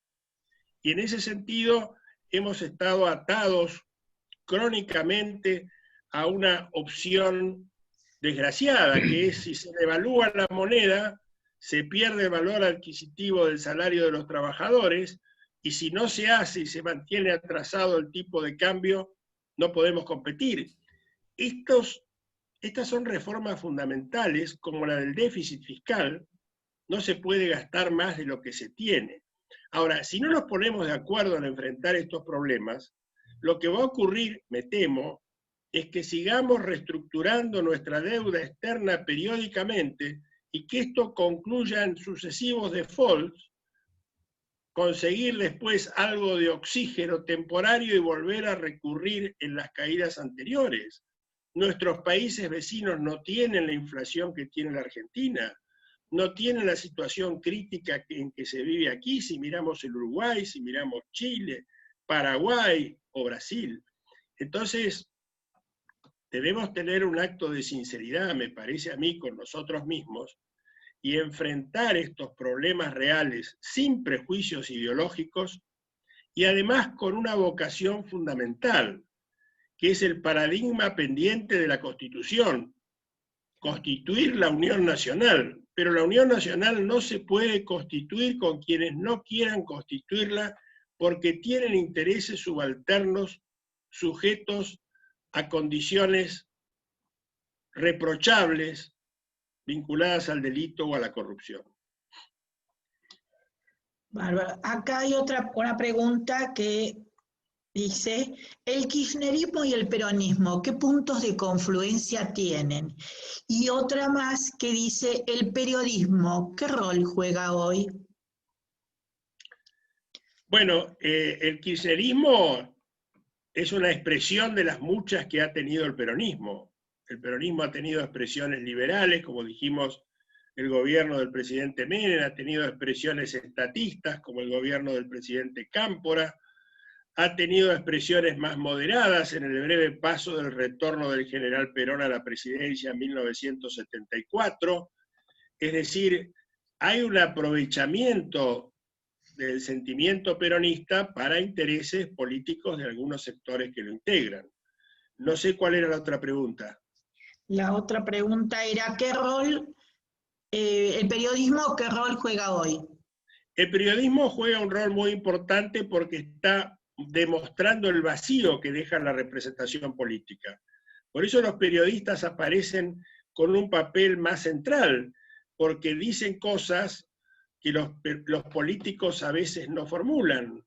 Y en ese sentido hemos estado atados crónicamente a una opción desgraciada, que es si se devalúa la moneda, se pierde el valor adquisitivo del salario de los trabajadores, y si no se hace y se mantiene atrasado el tipo de cambio, no podemos competir. Estas son reformas fundamentales, como la del déficit fiscal. No se puede gastar más de lo que se tiene. Ahora, si no nos ponemos de acuerdo en enfrentar estos problemas, lo que va a ocurrir, me temo, es que sigamos reestructurando nuestra deuda externa periódicamente y que esto concluya en sucesivos defaults, conseguir después algo de oxígeno temporario y volver a recurrir en las caídas anteriores. Nuestros países vecinos no tienen la inflación que tiene la Argentina, no tienen la situación crítica en que se vive aquí, si miramos el Uruguay, si miramos Chile, Paraguay o Brasil. Entonces, debemos tener un acto de sinceridad, me parece a mí, con nosotros mismos, y enfrentar estos problemas reales sin prejuicios ideológicos y además con una vocación fundamental, que es el paradigma pendiente de la Constitución, constituir la Unión Nacional. Pero la Unión Nacional no se puede constituir con quienes no quieran constituirla porque tienen intereses subalternos sujetos a condiciones reprochables vinculadas al delito o a la corrupción. Bárbaro. Acá hay una pregunta que Dice, el kirchnerismo y el peronismo, ¿qué puntos de confluencia tienen? Y otra más que dice, el periodismo, ¿qué rol juega hoy? Bueno, el kirchnerismo es una expresión de las muchas que ha tenido el peronismo. El peronismo ha tenido expresiones liberales, como dijimos, el gobierno del presidente Menem, ha tenido expresiones estatistas, como el gobierno del presidente Cámpora, ha tenido expresiones más moderadas en el breve paso del retorno del general Perón a la presidencia en 1974. Es decir, hay un aprovechamiento del sentimiento peronista para intereses políticos de algunos sectores que lo integran. No sé cuál era la otra pregunta. La otra pregunta era, ¿qué rol, el periodismo, qué rol juega hoy? El periodismo juega un rol muy importante porque está demostrando el vacío que deja la representación política. Por eso los periodistas aparecen con un papel más central, porque dicen cosas que los políticos a veces no formulan,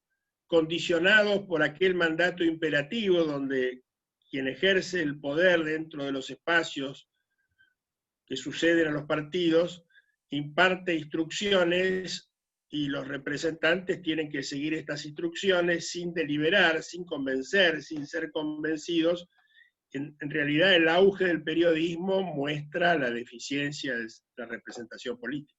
condicionados por aquel mandato imperativo donde quien ejerce el poder dentro de los espacios que suceden a los partidos imparte instrucciones y los representantes tienen que seguir estas instrucciones sin deliberar, sin convencer, sin ser convencidos. En realidad el auge del periodismo muestra la deficiencia de la representación política.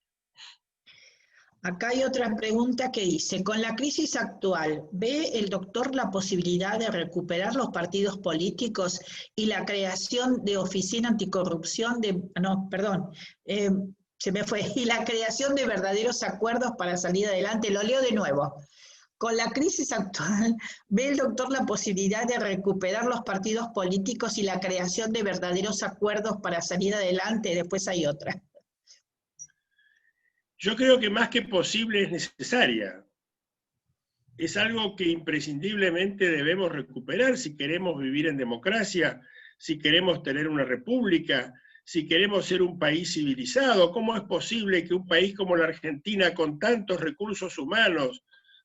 Acá hay otra pregunta que dice, con la crisis actual, ¿ve el doctor la posibilidad de recuperar los partidos políticos y la creación de oficina anticorrupción se me fue, y la creación de verdaderos acuerdos para salir adelante? Lo leo de nuevo. Con la crisis actual, ¿ve el doctor la posibilidad de recuperar los partidos políticos y la creación de verdaderos acuerdos para salir adelante? Después hay otra. Yo creo que más que posible es necesaria. Es algo que imprescindiblemente debemos recuperar si queremos vivir en democracia, si queremos tener una república, si queremos ser un país civilizado. ¿Cómo es posible que un país como la Argentina, con tantos recursos humanos,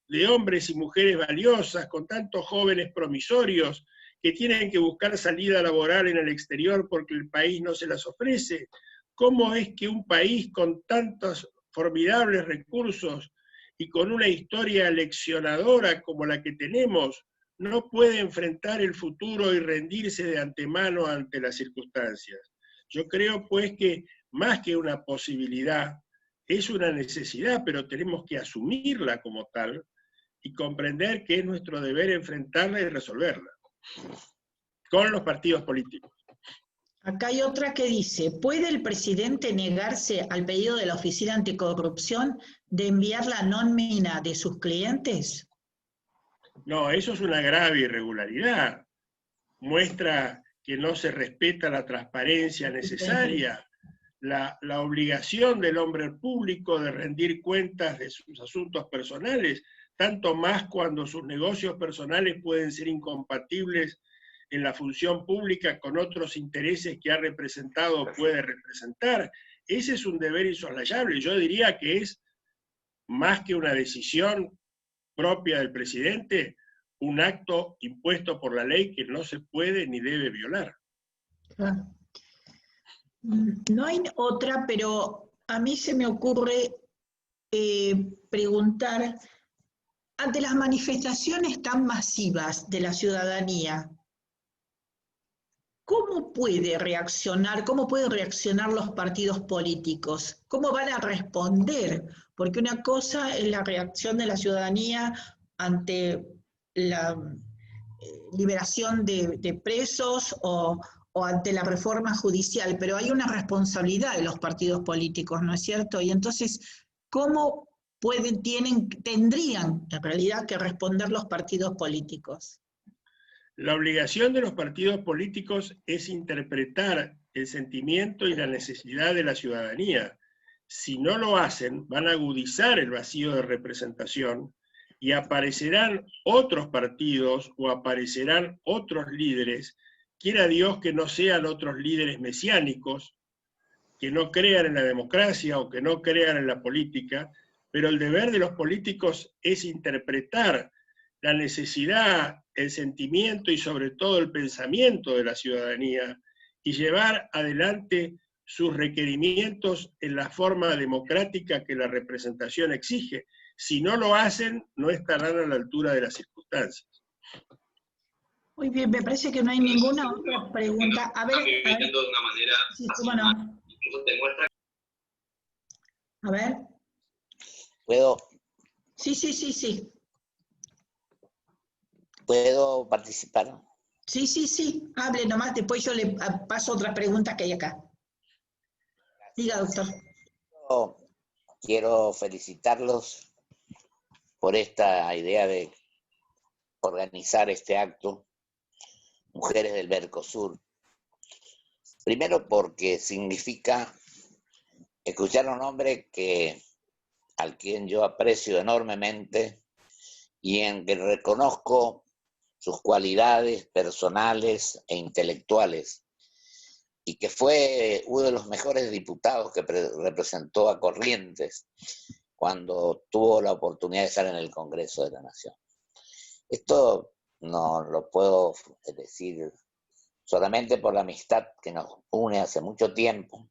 de hombres y mujeres valiosas, con tantos jóvenes promisorios, que tienen que buscar salida laboral en el exterior porque el país no se las ofrece? ¿Cómo es que un país con tantos formidables recursos y con una historia aleccionadora como la que tenemos, no puede enfrentar el futuro y rendirse de antemano ante las circunstancias? Yo creo pues que más que una posibilidad, es una necesidad, pero tenemos que asumirla como tal y comprender que es nuestro deber enfrentarla y resolverla con los partidos políticos. Acá hay otra que dice, ¿puede el presidente negarse al pedido de la Oficina Anticorrupción de enviar la nómina de sus clientes? No, eso es una grave irregularidad. Muestra que no se respeta la transparencia necesaria, la obligación del hombre público de rendir cuentas de sus asuntos personales, tanto más cuando sus negocios personales pueden ser incompatibles en la función pública con otros intereses que ha representado o puede representar. Ese es un deber insoslayable. Yo diría que es, más que una decisión propia del presidente, un acto impuesto por la ley que no se puede ni debe violar. No hay otra, pero a mí se me ocurre preguntar, ante las manifestaciones tan masivas de la ciudadanía, ¿cómo pueden reaccionar los partidos políticos? ¿Cómo van a responder? Porque una cosa es la reacción de la ciudadanía ante la liberación de presos o ante la reforma judicial, pero hay una responsabilidad de los partidos políticos, ¿no es cierto? Y entonces, ¿cómo tendrían en realidad que responder los partidos políticos? La obligación de los partidos políticos es interpretar el sentimiento y la necesidad de la ciudadanía. Si no lo hacen, van a agudizar el vacío de representación y aparecerán otros partidos o aparecerán otros líderes, quiera Dios que no sean otros líderes mesiánicos, que no crean en la democracia o que no crean en la política, pero el deber de los políticos es interpretar la necesidad, el sentimiento y sobre todo el pensamiento de la ciudadanía y llevar adelante sus requerimientos en la forma democrática que la representación exige. Si no lo hacen, no estarán a la altura de las circunstancias. Muy bien, me parece que no hay ninguna otra pregunta. A ver, de una manera sí, cómo no. incluso te muestra. A ver. ¿Puedo Sí. ¿Puedo participar? Sí. Hable nomás, después yo le paso otras preguntas que hay acá. Diga, doctor. Quiero felicitarlos por esta idea de organizar este acto, Mujeres del Mercosur. Primero porque significa escuchar a un hombre al quien yo aprecio enormemente y en que reconozco sus cualidades personales e intelectuales, y que fue uno de los mejores diputados que representó a Corrientes cuando tuvo la oportunidad de estar en el Congreso de la Nación. Esto no lo puedo decir solamente por la amistad que nos une hace mucho tiempo,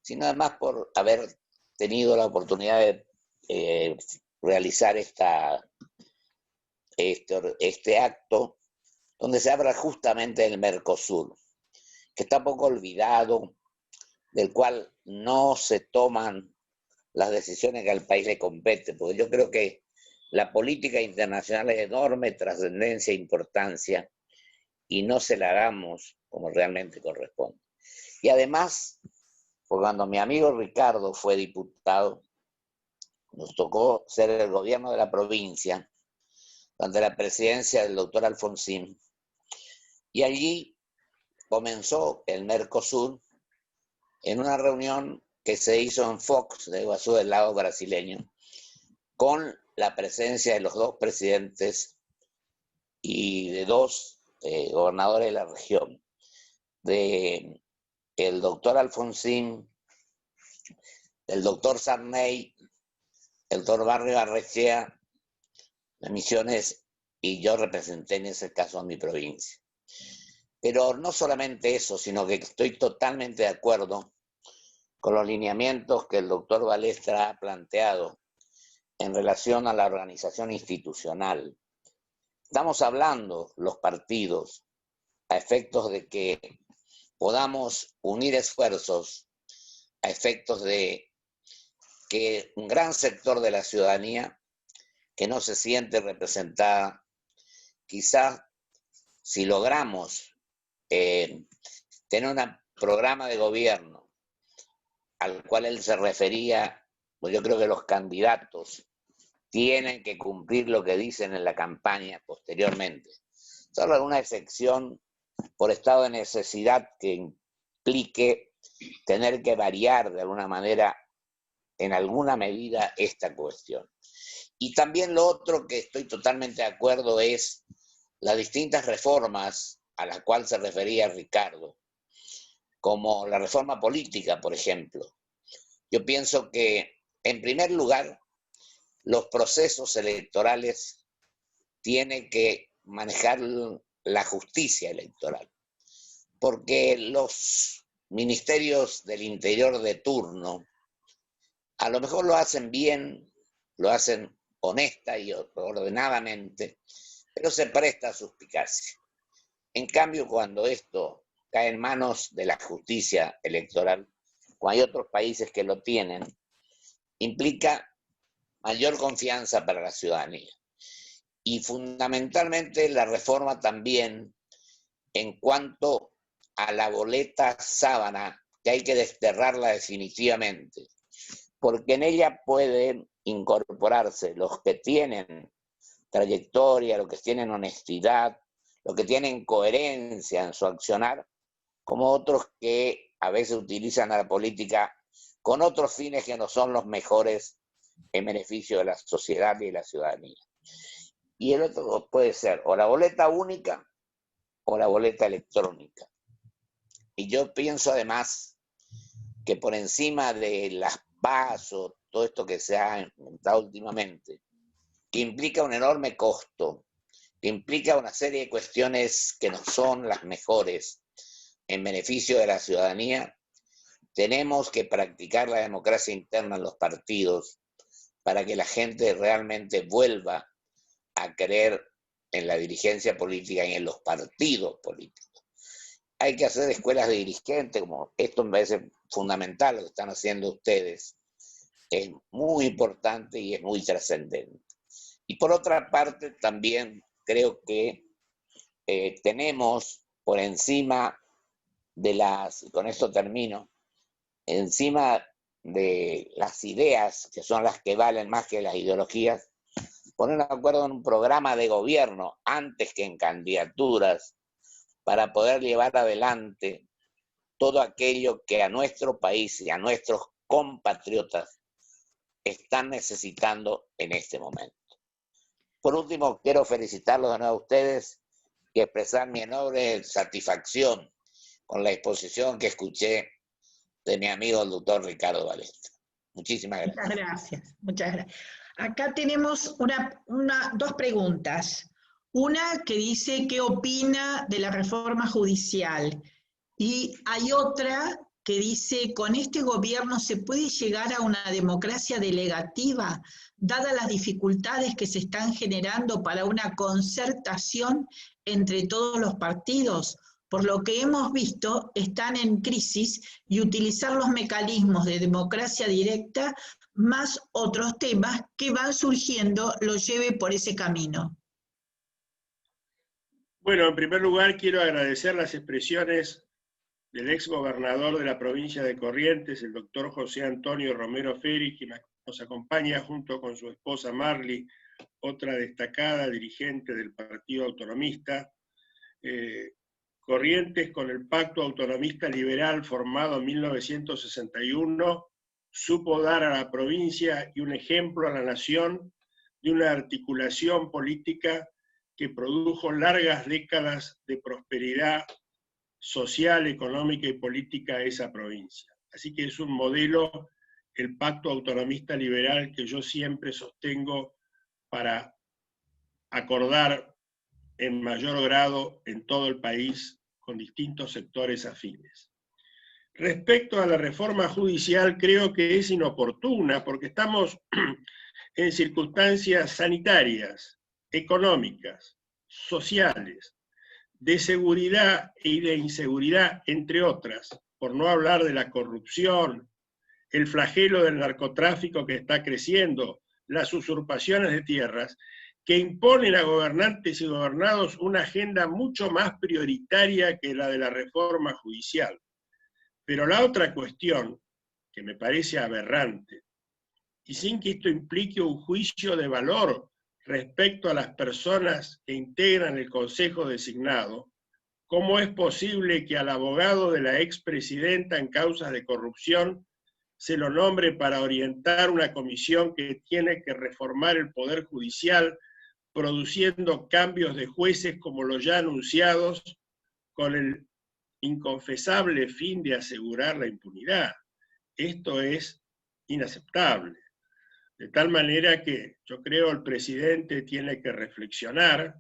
sino además por haber tenido la oportunidad de realizar este acto donde se habla justamente del Mercosur, que está poco olvidado, del cual no se toman las decisiones que al país le compete, porque yo creo que la política internacional es de enorme trascendencia e importancia y no se la damos como realmente corresponde. Y además, cuando mi amigo Ricardo fue diputado, nos tocó ser el gobierno de la provincia, durante la presidencia del doctor Alfonsín, y allí comenzó el Mercosur en una reunión que se hizo en Fox de Iguazú del Lago brasileño, con la presencia de los dos presidentes y de dos gobernadores de la región, de el doctor Alfonsín, el doctor Sarney, el doctor Barrio Arrechea de Misiones, y yo representé en ese caso a mi provincia. Pero no solamente eso, sino que estoy totalmente de acuerdo con los lineamientos que el doctor Balestra ha planteado en relación a la organización institucional. Estamos hablando, los partidos, a efectos de que podamos unir esfuerzos, a efectos de que un gran sector de la ciudadanía que no se siente representada, quizás si logramos tener un programa de gobierno al cual él se refería, pues yo creo que los candidatos tienen que cumplir lo que dicen en la campaña posteriormente. Solo alguna excepción por estado de necesidad que implique tener que variar de alguna manera, en alguna medida, esta cuestión. Y también lo otro que estoy totalmente de acuerdo es las distintas reformas a las cuales se refería Ricardo, como la reforma política, por ejemplo. Yo pienso que, en primer lugar, los procesos electorales tienen que manejar la justicia electoral, porque los ministerios del interior de turno a lo mejor lo hacen bien, lo hacen honesta y ordenadamente, pero se presta a suspicacia. En cambio, cuando esto cae en manos de la justicia electoral, como hay otros países que lo tienen, implica mayor confianza para la ciudadanía. Y fundamentalmente la reforma también en cuanto a la boleta sábana, que hay que desterrarla definitivamente, porque en ella pueden incorporarse los que tienen trayectoria, los que tienen honestidad, los que tienen coherencia en su accionar, como otros que a veces utilizan a la política con otros fines que no son los mejores en beneficio de la sociedad y de la ciudadanía. Y el otro puede ser o la boleta única o la boleta electrónica. Y yo pienso además que por encima de las PASO, todo esto que se ha inventado últimamente, que implica un enorme costo, que implica una serie de cuestiones que no son las mejores en beneficio de la ciudadanía, tenemos que practicar la democracia interna en los partidos para que la gente realmente vuelva a creer en la dirigencia política y en los partidos políticos. Hay que hacer escuelas de dirigentes, como esto me parece fundamental lo que están haciendo ustedes. Es muy importante y es muy trascendente. Y por otra parte, también creo que tenemos por encima de las, y con esto termino, encima de las ideas, que son las que valen más que las ideologías, poner de acuerdo en un programa de gobierno antes que en candidaturas para poder llevar adelante todo aquello que a nuestro país y a nuestros compatriotas están necesitando en este momento. Por último, quiero felicitarlos de nuevo a ustedes y expresar mi enorme satisfacción con la exposición que escuché de mi amigo el doctor Ricardo Balestra. Muchísimas gracias. Muchas gracias, muchas gracias. Acá tenemos dos preguntas. Una que dice qué opina de la reforma judicial y hay otra que dice, ¿con este gobierno se puede llegar a una democracia delegativa, dadas las dificultades que se están generando para una concertación entre todos los partidos? Por lo que hemos visto, están en crisis y utilizar los mecanismos de democracia directa más otros temas que van surgiendo los lleve por ese camino. Bueno, en primer lugar quiero agradecer las expresiones del ex gobernador de la provincia de Corrientes, el doctor José Antonio Romero Feri, que nos acompaña junto con su esposa Marly, otra destacada dirigente del Partido Autonomista. Corrientes, con el Pacto Autonomista Liberal formado en 1961, supo dar a la provincia y un ejemplo a la nación de una articulación política que produjo largas décadas de prosperidad social, económica y política a esa provincia. Así que es un modelo, el Pacto Autonomista Liberal, que yo siempre sostengo para acordar en mayor grado en todo el país con distintos sectores afines. Respecto a la reforma judicial, creo que es inoportuna porque estamos en circunstancias sanitarias, económicas, sociales, de seguridad y de inseguridad, entre otras, por no hablar de la corrupción, el flagelo del narcotráfico que está creciendo, las usurpaciones de tierras, que imponen a gobernantes y gobernados una agenda mucho más prioritaria que la de la reforma judicial. Pero la otra cuestión, que me parece aberrante, y sin que esto implique un juicio de valor respecto a las personas que integran el Consejo designado, ¿cómo es posible que al abogado de la expresidenta en causas de corrupción se lo nombre para orientar una comisión que tiene que reformar el Poder Judicial, produciendo cambios de jueces como los ya anunciados, con el inconfesable fin de asegurar la impunidad? Esto es inaceptable. De tal manera que yo creo el presidente tiene que reflexionar,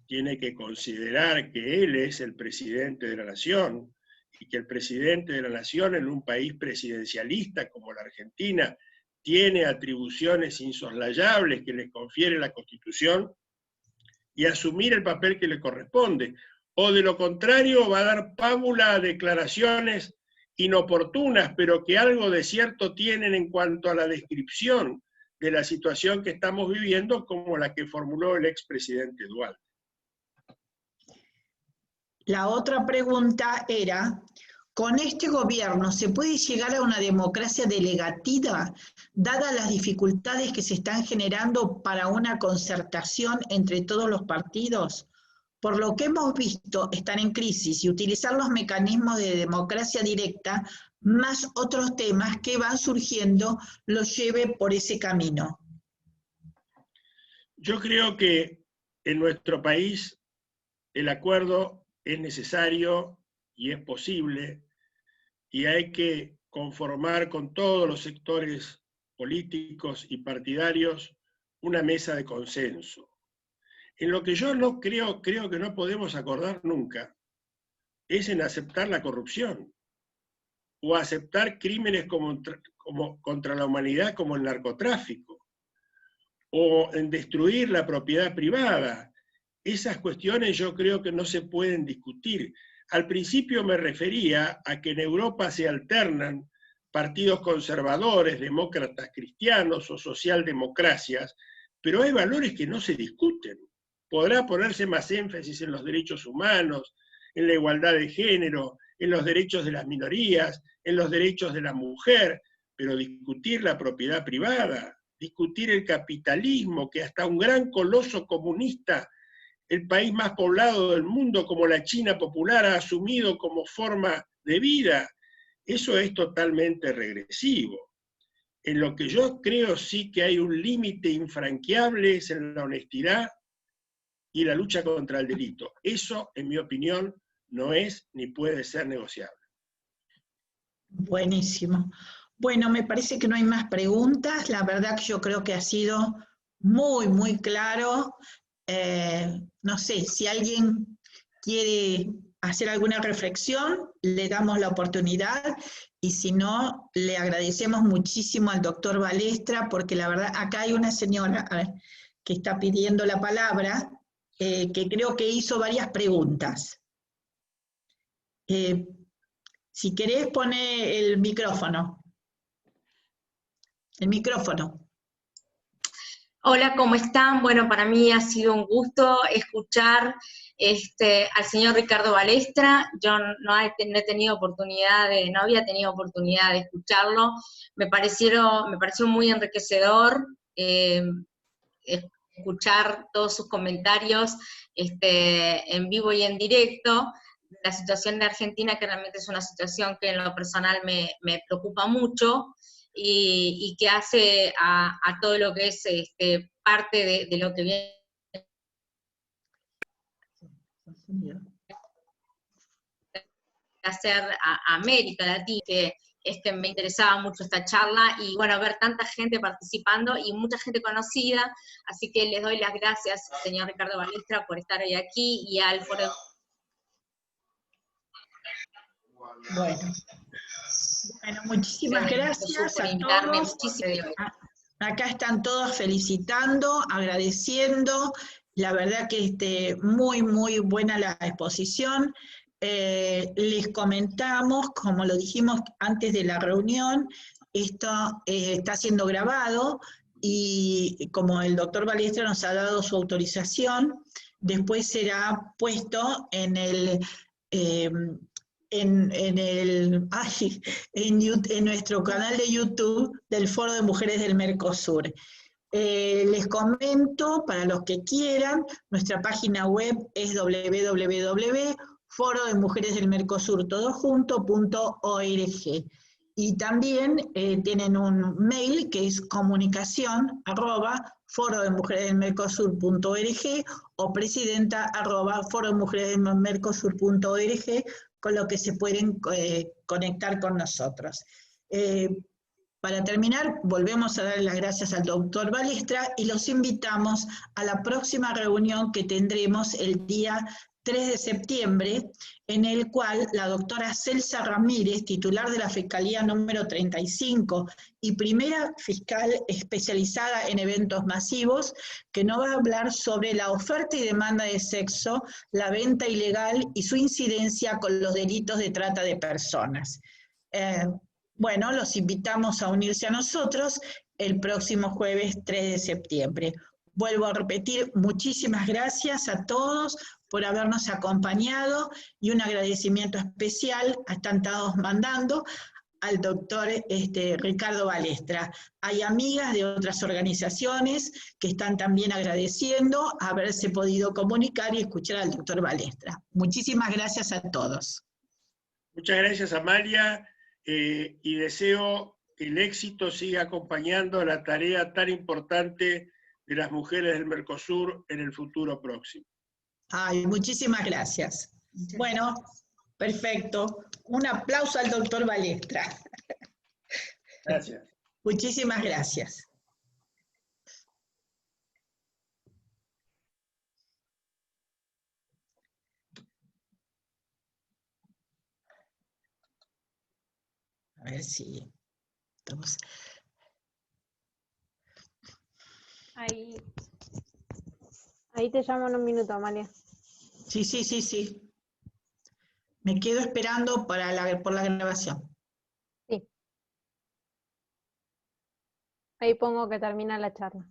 tiene que considerar que él es el presidente de la nación y que el presidente de la nación en un país presidencialista como la Argentina tiene atribuciones insoslayables que le confiere la Constitución y asumir el papel que le corresponde. O de lo contrario va a dar pábula a declaraciones inoportunas, pero que algo de cierto tienen en cuanto a la descripción de la situación que estamos viviendo, como la que formuló el expresidente Dualde. La otra pregunta era, ¿con este gobierno se puede llegar a una democracia delegativa, dadas las dificultades que se están generando para una concertación entre todos los partidos? Por lo que hemos visto, están en crisis y utilizar los mecanismos de democracia directa, más otros temas que van surgiendo, los lleve por ese camino. Yo creo que en nuestro país el acuerdo es necesario y es posible, y hay que conformar con todos los sectores políticos y partidarios una mesa de consenso. En lo que yo no creo que no podemos acordar nunca, es en aceptar la corrupción, o aceptar crímenes contra la humanidad como el narcotráfico, o en destruir la propiedad privada. Esas cuestiones yo creo que no se pueden discutir. Al principio me refería a que en Europa se alternan partidos conservadores, demócratas cristianos o socialdemocracias, pero hay valores que no se discuten. Podrá ponerse más énfasis en los derechos humanos, en la igualdad de género, en los derechos de las minorías, en los derechos de la mujer, pero discutir la propiedad privada, discutir el capitalismo, que hasta un gran coloso comunista, el país más poblado del mundo como la China popular, ha asumido como forma de vida, eso es totalmente regresivo. En lo que yo creo sí que hay un límite infranqueable es en la honestidad y la lucha contra el delito. Eso, en mi opinión, no es ni puede ser negociable. Buenísimo. Bueno, me parece que no hay más preguntas. La verdad que yo creo que ha sido muy, muy claro. No sé, si alguien quiere hacer alguna reflexión, le damos la oportunidad, y si no, le agradecemos muchísimo al doctor Balestra, porque la verdad, acá hay una señora que está pidiendo la palabra, que creo que hizo varias preguntas. Si querés, pone el micrófono. El micrófono. Hola, ¿cómo están? Bueno, para mí ha sido un gusto escuchar al señor Ricardo Balestra. Yo no había tenido oportunidad de escucharlo. Me pareció muy enriquecedor escuchar todos sus comentarios en vivo y en directo. La situación de Argentina, que realmente es una situación que en lo personal me preocupa mucho, y que hace a todo lo que es parte de lo que viene a hacer a América Latina, que me interesaba mucho esta charla, y bueno, ver tanta gente participando y mucha gente conocida, así que les doy las gracias, señor Ricardo Balestra, por estar hoy aquí, y al foro. Bueno, muchísimas gracias a todos. Acá están todos felicitando, agradeciendo. La verdad que muy, muy buena la exposición. Les comentamos, como lo dijimos antes de la reunión, esto está siendo grabado, y como el doctor Balestra nos ha dado su autorización, después será puesto en nuestro canal de YouTube del Foro de Mujeres del Mercosur. Les comento, para los que quieran, nuestra página web es www.forodemujeresdelmercosur.org, y también tienen un mail que es comunicación@forodemujeresdelmercosur.org o presidenta@forodemujeresdelmercosur.org, con lo que se pueden conectar con nosotros. Para terminar, volvemos a dar las gracias al doctor Balestra y los invitamos a la próxima reunión que tendremos el día 3 de septiembre, en el cual la doctora Celsa Ramírez, titular de la Fiscalía número 35 y primera fiscal especializada en eventos masivos, que nos va a hablar sobre la oferta y demanda de sexo, la venta ilegal y su incidencia con los delitos de trata de personas. Bueno, los invitamos a unirse a nosotros el próximo jueves 3 de septiembre. Vuelvo a repetir, muchísimas gracias a todos por habernos acompañado, y un agradecimiento especial, están todos mandando, al doctor Ricardo Balestra. Hay amigas de otras organizaciones que están también agradeciendo haberse podido comunicar y escuchar al doctor Balestra. Muchísimas gracias a todos. Muchas gracias, Amalia. Y deseo que el éxito siga acompañando la tarea tan importante de las mujeres del Mercosur en el futuro próximo. Ay, muchísimas gracias. Bueno, perfecto. Un aplauso al doctor Balestra. Gracias. Muchísimas gracias. A ver si estamos... Ahí te llamo en un minuto, Amalia. Sí. Me quedo esperando por la grabación. Sí. Ahí pongo que termina la charla.